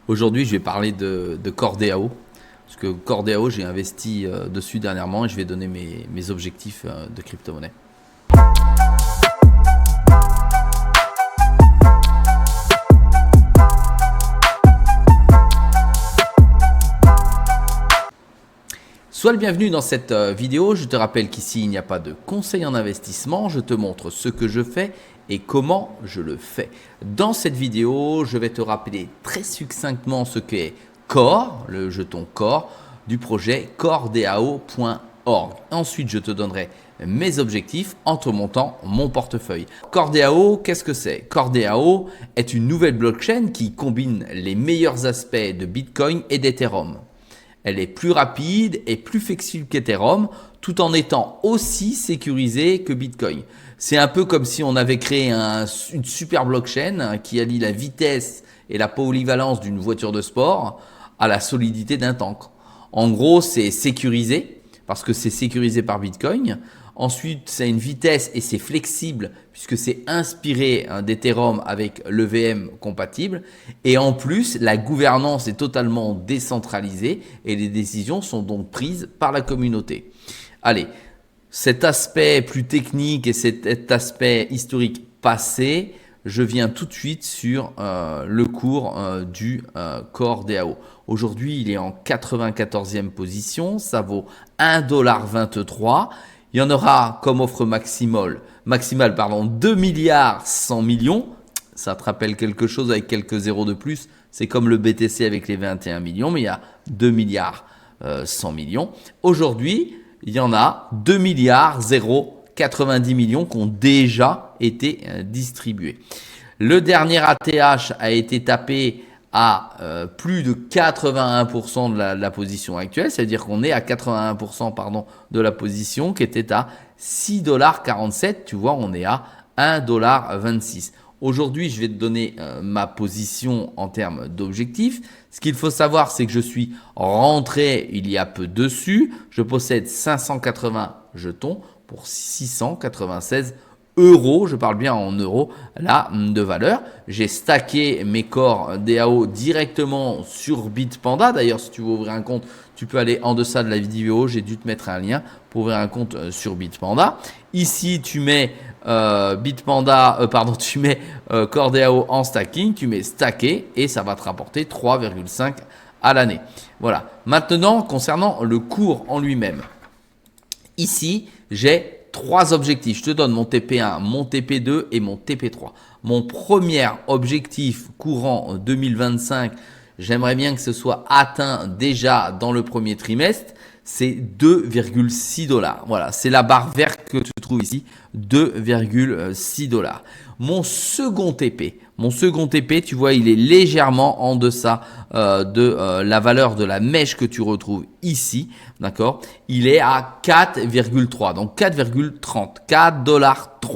Aujourd'hui, je vais parler de Cordéao. Parce que Cordéao, j'ai investi dessus dernièrement et je vais donner mes objectifs de crypto-monnaie. Sois le bienvenu dans cette vidéo. Je te rappelle qu'ici, il n'y a pas de conseil en investissement. Je te montre ce que je fais et comment je le fais. Dans cette vidéo, je vais te rappeler très succinctement ce qu'est Core, le jeton Core du projet cordéao.org. Ensuite, je te donnerai mes objectifs en te montant mon portefeuille. Cordéao, qu'est-ce que c'est? Cordéao est une nouvelle blockchain qui combine les meilleurs aspects de Bitcoin et d'Ethereum. Elle est plus rapide et plus flexible qu'Ethereum tout en étant aussi sécurisée que Bitcoin. C'est un peu comme si on avait créé une super blockchain qui allie la vitesse et la polyvalence d'une voiture de sport à la solidité d'un tank. En gros, c'est sécurisé parce que c'est sécurisé par Bitcoin. Ensuite, c'est une vitesse et c'est flexible puisque c'est inspiré d'Ethereum avec l'EVM compatible. Et en plus, la gouvernance est totalement décentralisée et les décisions sont donc prises par la communauté. Allez, cet aspect plus technique et cet aspect historique passé, je viens tout de suite sur le cours du Cordéao. Aujourd'hui, il est en 94e position, ça vaut 1,23 $. Il y en aura comme offre maximale 2 milliards 100 millions. Ça te rappelle quelque chose avec quelques zéros de plus. C'est comme le BTC avec les 21 millions, mais il y a 2 milliards 100 millions. Aujourd'hui, il y en a 2 milliards 90 millions qui ont déjà été distribués. Le dernier ATH a été tapé à plus de 81% de la position actuelle, c'est-à-dire qu'on est à 81% de la position qui était à 6,47 $. Tu vois, on est à 1,26 $. Aujourd'hui, je vais te donner ma position en termes d'objectifs. Ce qu'il faut savoir, c'est que je suis rentré il y a peu dessus. Je possède 580 jetons pour 696 euros, je parle bien en euros là de valeur. J'ai stacké mes Cordéao directement sur Bitpanda. D'ailleurs, si tu veux ouvrir un compte, tu peux aller en deçà de la vidéo. J'ai dû te mettre un lien pour ouvrir un compte sur Bitpanda. Ici, tu mets tu mets Cordéao en stacking, tu mets stacké et ça va te rapporter 3,5 à l'année. Voilà. Maintenant, concernant le cours en lui-même, ici, j'ai 3 objectifs. Je te donne mon TP1, mon TP2 et mon TP3. Mon premier objectif courant 2025, j'aimerais bien que ce soit atteint déjà dans le premier trimestre, c'est 2,6 $. Voilà, c'est la barre verte que tu trouves ici, 2,6 $. Mon second TP, tu vois, il est légèrement en deçà de la valeur de la mèche que tu retrouves ici, d'accord? Il est à 4,3, donc 4,30, 4,3 $.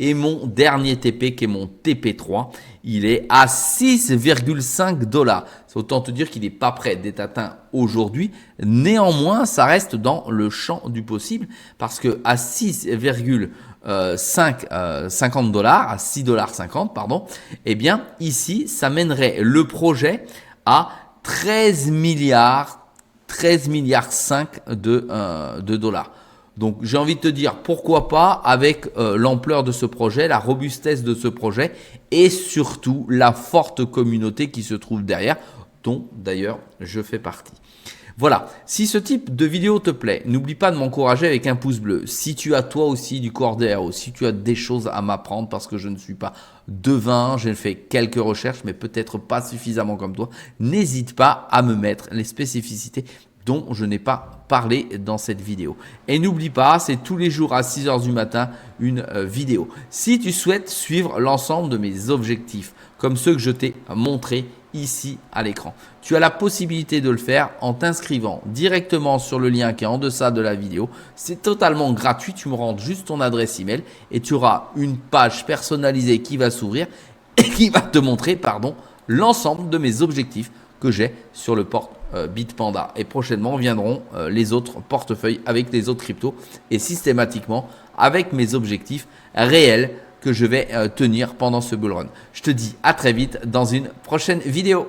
Et mon dernier TP, qui est mon TP3, il est à 6,5 $. C'est autant te dire qu'il n'est pas prêt d'être atteint aujourd'hui. Néanmoins, ça reste dans le champ du possible parce que à 6,50 $, à 6,50 $, pardon, eh bien, ici, ça mènerait le projet à 13 milliards 5 de dollars. Donc, j'ai envie de te dire pourquoi pas avec l'ampleur de ce projet, la robustesse de ce projet et surtout la forte communauté qui se trouve derrière, dont d'ailleurs je fais partie. Voilà, si ce type de vidéo te plaît, n'oublie pas de m'encourager avec un pouce bleu. Si tu as toi aussi du Cordéao, si tu as des choses à m'apprendre parce que je ne suis pas devin, j'ai fait quelques recherches mais peut-être pas suffisamment comme toi, n'hésite pas à me mettre les spécificités dont je n'ai pas parlé dans cette vidéo. Et n'oublie pas, c'est tous les jours à 6 h du matin une vidéo. Si tu souhaites suivre l'ensemble de mes objectifs, comme ceux que je t'ai montrés ici à l'écran, tu as la possibilité de le faire en t'inscrivant directement sur le lien qui est en deçà de la vidéo. C'est totalement gratuit, tu me rentres juste ton adresse email et tu auras une page personnalisée qui va s'ouvrir et qui va te montrer l'ensemble de mes objectifs que j'ai sur le porte Bitpanda. Et prochainement viendront les autres portefeuilles avec les autres cryptos et systématiquement avec mes objectifs réels que je vais tenir pendant ce bull run. Je te dis à très vite dans une prochaine vidéo.